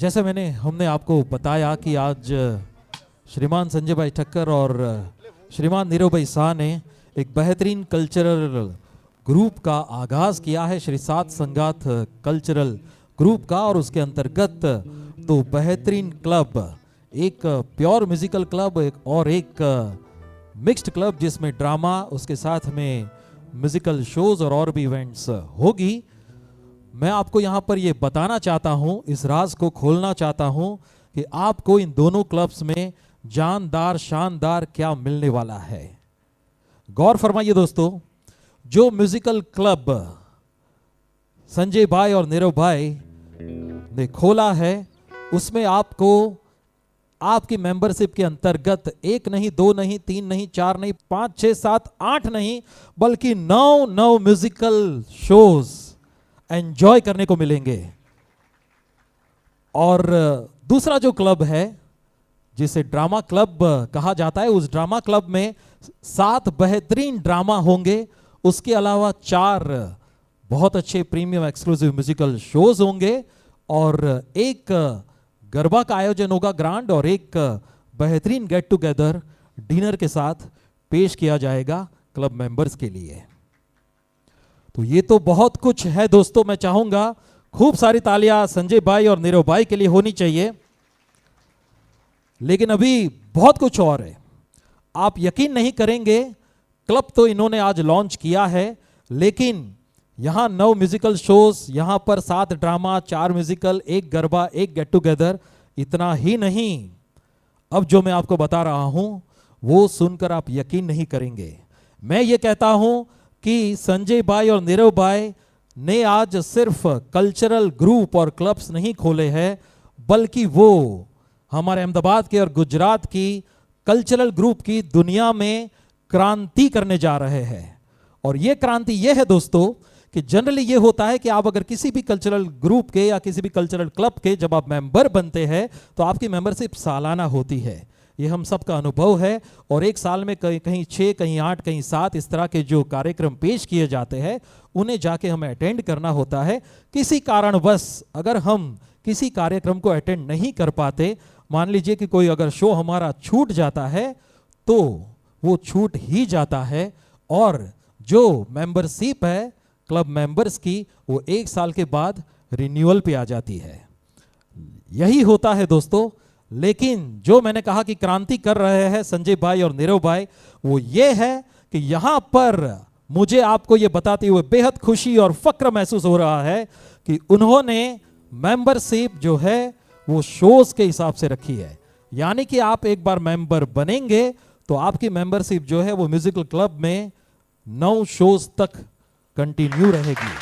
जैसे हमने आपको बताया कि आज श्रीमान संजय भाई ठक्कर और श्रीमान नीरव भाई शाह ने एक बेहतरीन कल्चरल ग्रुप का आगाज किया है, श्री सात संगात कल्चरल ग्रुप का। और उसके अंतर्गत दो बेहतरीन क्लब, एक प्योर म्यूजिकल क्लब और एक मिक्स्ड क्लब, जिसमें ड्रामा, उसके साथ में म्यूजिकल शोज और भी इवेंट्स होगी। मैं आपको यहां पर ये बताना चाहता हूं, इस राज को खोलना चाहता हूं कि आपको इन दोनों क्लब्स में जानदार शानदार क्या मिलने वाला है। गौर फरमाइए दोस्तों, जो म्यूजिकल क्लब संजय भाई और नीरव भाई ने खोला है उसमें आपको आपकी मेंबरशिप के अंतर्गत एक नहीं, दो नहीं, तीन नहीं, चार नहीं, 5, 6, 7, 8 नहीं, बल्कि 9 म्यूजिकल शोज एंजॉय करने को मिलेंगे। और दूसरा जो क्लब है जिसे ड्रामा क्लब कहा जाता है, उस ड्रामा क्लब में 7 बेहतरीन ड्रामा होंगे। उसके अलावा 4 बहुत अच्छे प्रीमियम एक्सक्लूसिव म्यूजिकल शोज होंगे और एक गरबा का आयोजन होगा ग्रांड, और एक बेहतरीन गेट टुगेदर डिनर के साथ पेश किया जाएगा क्लब मेंबर्स के लिए। तो ये तो बहुत कुछ है दोस्तों। मैं चाहूंगा खूब सारी तालियां संजय भाई और नीरव भाई के लिए होनी चाहिए, लेकिन अभी बहुत कुछ और है। आप यकीन नहीं करेंगे, क्लब तो इन्होंने आज लॉन्च किया है, लेकिन यहां 9 म्यूजिकल शोज, यहां पर 7 ड्रामा, 4 म्यूजिकल, एक गरबा, एक गेट टुगेदर। इतना ही नहीं, अब जो मैं आपको बता रहा हूं वो सुनकर आप यकीन नहीं करेंगे। मैं ये कहता हूं कि संजय भाई और नीरव भाई ने आज सिर्फ कल्चरल ग्रुप और क्लब्स नहीं खोले हैं, बल्कि वो हमारे अहमदाबाद के और गुजरात की कल्चरल ग्रुप की दुनिया में क्रांति करने जा रहे हैं। और ये क्रांति ये है दोस्तों कि जनरली ये होता है कि आप अगर किसी भी कल्चरल ग्रुप के या किसी भी कल्चरल क्लब के जब आप मेंबर बनते हैं तो आपकी मेंबरशिप सालाना होती है। ये हम सबका अनुभव है। और एक साल में कहीं 6, कहीं 8, कहीं 7 इस तरह के जो कार्यक्रम पेश किए जाते हैं उन्हें जाके हमें अटेंड करना होता है। किसी कारणवश अगर हम किसी कार्यक्रम को अटेंड नहीं कर पाते, मान लीजिए कि कोई अगर शो हमारा छूट जाता है, तो वो छूट ही जाता है और जो मेंबरशिप है क्लब मेंबर्स की वो 1 साल के बाद रिन्यूअल पे आ जाती है। यही होता है दोस्तों। लेकिन जो मैंने कहा कि क्रांति कर रहे हैं संजय भाई और नीरव भाई, वो ये है कि यहां पर मुझे आपको ये बताते हुए बेहद खुशी और फक्र महसूस हो रहा है कि उन्होंने मेंबरशिप जो है वो शोज के हिसाब से रखी है। यानी कि आप एक बार मेंबर बनेंगे तो आपकी मेंबरशिप जो है वो म्यूजिकल क्लब में 9 शोज तक कंटिन्यू रहेगी।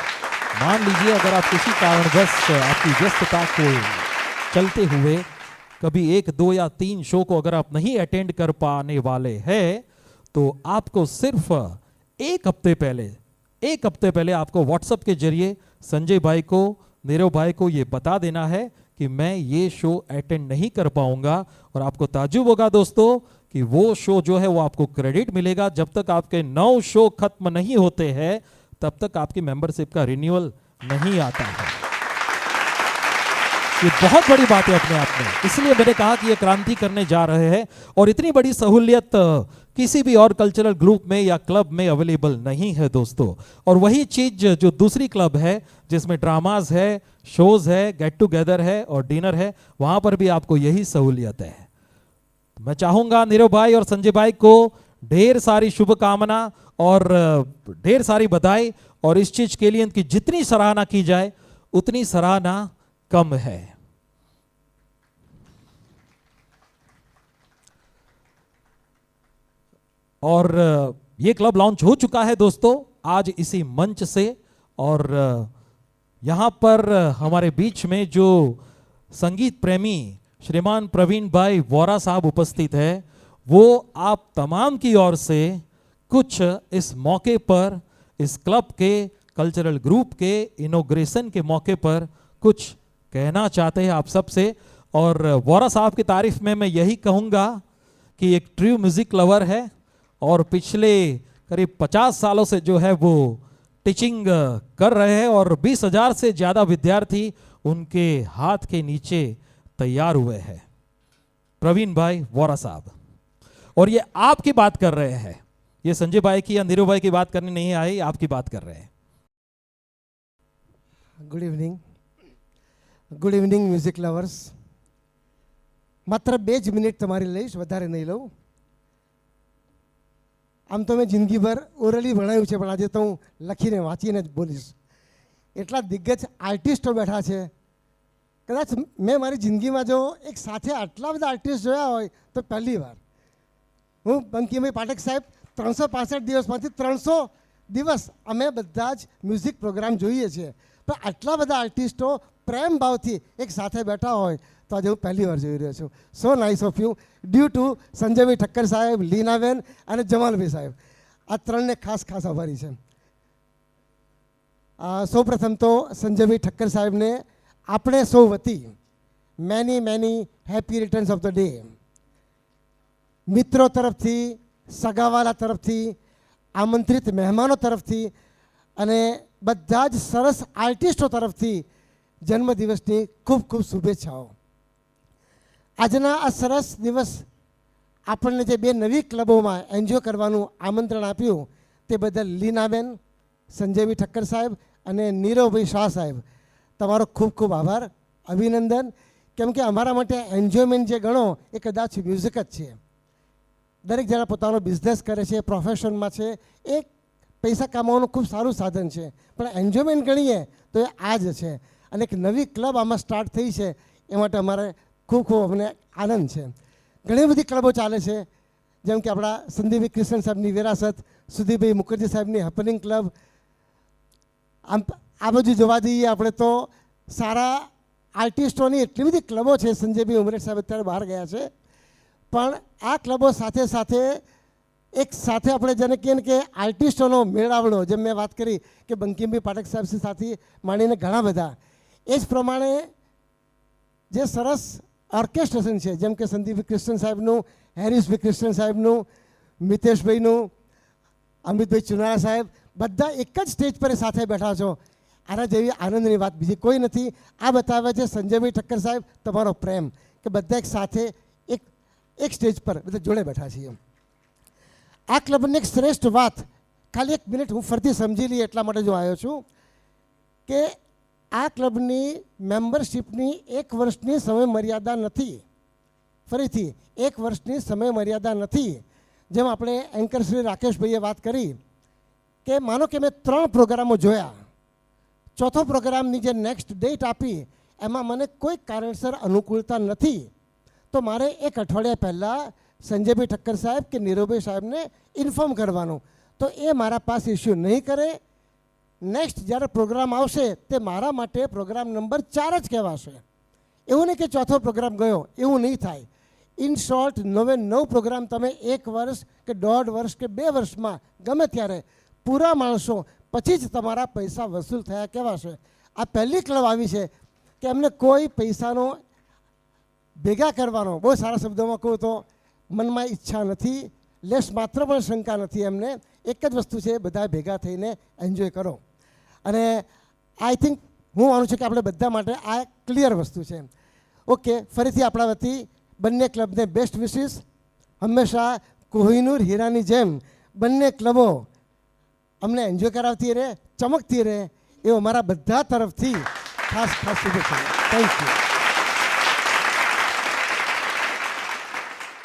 मान लीजिए अगर आप किसी कारणवश आपकी व्यस्तता को चलते हुए कभी 1, 2 या 3 शो को अगर आप नहीं अटेंड कर पाने वाले हैं, तो आपको सिर्फ एक हफ्ते पहले आपको व्हाट्सएप के जरिए संजय भाई को, नीरव भाई को ये बता देना है कि मैं ये शो अटेंड नहीं कर पाऊंगा। और आपको ताज्जुब होगा दोस्तों कि वो शो जो है वो आपको क्रेडिट मिलेगा। जब तक आपके 9 शो खत्म नहीं होते हैं तब तक आपकी मेंबरशिप का रिन्यूअल नहीं आता है। ये बहुत बड़ी बात है अपने आप में, इसलिए मैंने कहा कि ये क्रांति करने जा रहे हैं। और इतनी बड़ी सहूलियत किसी भी और कल्चरल ग्रुप में या क्लब में अवेलेबल नहीं है दोस्तों। और वही चीज जो दूसरी क्लब है जिसमें ड्रामाज है, शोज है, गेट टुगेदर है और डिनर है, वहां पर भी आपको यही सहूलियत है। मैं चाहूंगा नीरव भाई और संजय भाई को ढेर सारी शुभकामना और ढेर सारी बधाई। और इस चीज के लिए इनकी जितनी सराहना की जाए उतनी सराहना कम है। और ये क्लब लॉन्च हो चुका है दोस्तों आज इसी मंच से। और यहां पर हमारे बीच में जो संगीत प्रेमी श्रीमान प्रवीण भाई वोरा साहब उपस्थित है, वो आप तमाम की ओर से कुछ इस मौके पर, इस क्लब के कल्चरल ग्रुप के इनॉग्रेशन के मौके पर कुछ कहना चाहते हैं आप सबसे। और वोरा साहब की तारीफ में मैं यही कहूंगा कि एक ट्रू म्यूजिक लवर है और पिछले करीब 50 सालों से जो है वो टीचिंग कर रहे हैं और 20,000 से ज़्यादा विद्यार्थी उनके हाथ के नीचे तैयार हुए हैं, प्रवीण भाई वोरा साहब। और ये आपकी बात कर रहे हैं, ये संजय भाई की या नीरू भाई की बात करनी नहीं आई, आपकी बात कर रहे हैं। Good evening music lovers. मात्र 2 જ મિનિટ તમારી લઈશ, વધારે નહીં લઉં. આમ તો મેં જિંદગીભર ઓરલી ભણાવ્યું છે, પણ આજે તો હું લખીને વાંચીને જ બોલીશ. એટલા દિગ્ગજ આર્ટિસ્ટો બેઠા છે, કદાચ મેં મારી જિંદગીમાં જો એક સાથે આટલા બધા આર્ટિસ્ટ જોયા હોય તો પહેલી વાર. હું બંકીમભાઈ પાઠક સાહેબ 365 દિવસમાંથી 300 દિવસ અમે બધા જ મ્યુઝિક પ્રોગ્રામ જોઈએ છીએ, પણ આટલા બધા આર્ટિસ્ટો પ્રેમ ભાવથી એક સાથે બેઠા હોય તો આજે હું પહેલી વાર જોઈ રહ્યો છું. So nice of you, due to સંજયભાઈ ઠક્કર સાહેબ, લીનાબેન અને જમાલભાઈ સાહેબ, આ ત્રણને ખાસ આભારી છે. સૌપ્રથમ તો સંજયભાઈ ઠક્કર સાહેબને આપણે સૌ વતી many happy returns of the day. મિત્રો તરફથી, સગાવાલા તરફથી, આમંત્રિત મહેમાનો તરફથી અને બધા જ સરસ આર્ટિસ્ટો તરફથી જન્મદિવસની ખૂબ ખૂબ શુભેચ્છાઓ. આજના આ સરસ દિવસ આપણને જે 2 નવી ક્લબોમાં એન્જોય કરવાનું આમંત્રણ આપ્યું તે બદલ લીનાબેન, સંજયભાઈ ઠક્કર સાહેબ અને નીરવભાઈ શાહ સાહેબ, તમારો ખૂબ ખૂબ આભાર, અભિનંદન. કેમ કે અમારા માટે એન્જોયમેન્ટ જે ગણો એ કદાચ મ્યુઝિક જ છે. દરેક જણા પોતાનો બિઝનેસ કરે છે, પ્રોફેશનમાં છે, એ પૈસા કમાવાનું ખૂબ સારું સાધન છે, પણ એન્જોયમેન્ટ ગણીએ તો એ આ જ છે. અને એક નવી ક્લબ આમાં સ્ટાર્ટ થઈ છે, એ માટે અમારે ખૂબ અમને આનંદ છે. ઘણી બધી ક્લબો ચાલે છે, જેમ કે આપણા સંદીપભાઈ કૃષ્ણ સાહેબની વિરાસત, સુધીરભાઈ મુખર્જી સાહેબની હેપનિંગ ક્લબ. આમ આ બાજુ જોવા જઈએ આપણે તો સારા આર્ટિસ્ટોની એટલી બધી ક્લબો છે. સંજયભાઈ ઉમરેઠ સાહેબ અત્યારે બહાર ગયા છે, પણ આ ક્લબો સાથે સાથે એક સાથે આપણે જેને કહીએ ને કે આર્ટિસ્ટોનો મેળાવડો, જેમ મેં વાત કરી કે બંકિમભાઈ પાઠક સાહેબ સાથે માંડીને ઘણા બધા, એ જ પ્રમાણે જે સરસ ઓર્કેસ્ટ્રેશન છે, જેમ કે સંદીપભાઈ કૃષ્ણ સાહેબનું, હેરીશભાઈ કૃષ્ણ સાહેબનું, મિતેશભાઈનું, અમિતભાઈ ચુનારા સાહેબ, બધા એક જ સ્ટેજ પર સાથે બેઠા છો. આના જેવી આનંદની વાત બીજી કોઈ નથી. આ બતાવે છે સંજયભાઈ ઠક્કર સાહેબ તમારો પ્રેમ, કે બધા એક સાથે એક સ્ટેજ પર બધા જોડે બેઠા છીએ. આ ક્લબની એક શ્રેષ્ઠ વાત, ખાલી 1 મિનિટ હું ફરતી સમજી લઈએ એટલા માટે જો આવ્યો છું, કે આ ક્લબની મેમ્બરશીપની 1 વર્ષની સમય મર્યાદા નથી. ફરીથી 1 વર્ષની સમય મર્યાદા નથી. જેમ આપણે એન્કર શ્રી રાકેશભાઈએ વાત કરી કે માનો કે મેં 3 પ્રોગ્રામો જોયા, ચોથો પ્રોગ્રામની જે નેક્સ્ટ ડેટ આપી એમાં મને કોઈ કારણસર અનુકૂળતા નથી, તો મારે 1 અઠવાડિયા પહેલાં સંજયભાઈ ઠક્કર સાહેબ કે નીરવભાઈ સાહેબને ઇન્ફોર્મ કરવાનું, તો એ મારા પાસે ઇસ્યુ નહીં કરે. નેક્સ્ટ જ્યારે પ્રોગ્રામ આવશે તે મારા માટે પ્રોગ્રામ નંબર 4 જ કહેવાશે. એવું નહીં કે ચોથો પ્રોગ્રામ ગયો, એવું નહીં થાય. ઇન શોર્ટ 9 પ્રોગ્રામ તમે 1 વર્ષ કે 1.5 વર્ષ કે 2 વર્ષમાં ગમે ત્યારે પૂરા માણસો, પછી જ તમારા પૈસા વસૂલ થયા કહેવાશે. આ પહેલી ક્લબ આવી છે કે એમને કોઈ પૈસાનો ભેગા કરવાનો, બહુ સારા શબ્દોમાં કહું તો મનમાં ઈચ્છા નથી, લેસ માત્ર પણ શંકા નથી એમને. એક જ વસ્તુ છે, બધા ભેગા થઈને એન્જોય કરો. અને આઈ થિંક હું માનું છું કે આપણે બધા માટે આ ક્લિયર વસ્તુ છે. ઓકે, ફરીથી આપણા વતી બંને ક્લબને બેસ્ટ વિશિસ. હંમેશા કોહિનૂર હીરાની જેમ બંને ક્લબો અમને એન્જોય કરાવતી રહે, ચમકતી રહે, એવો મારા બધા તરફથી ખાસ શુભેચ્છા. Thank you.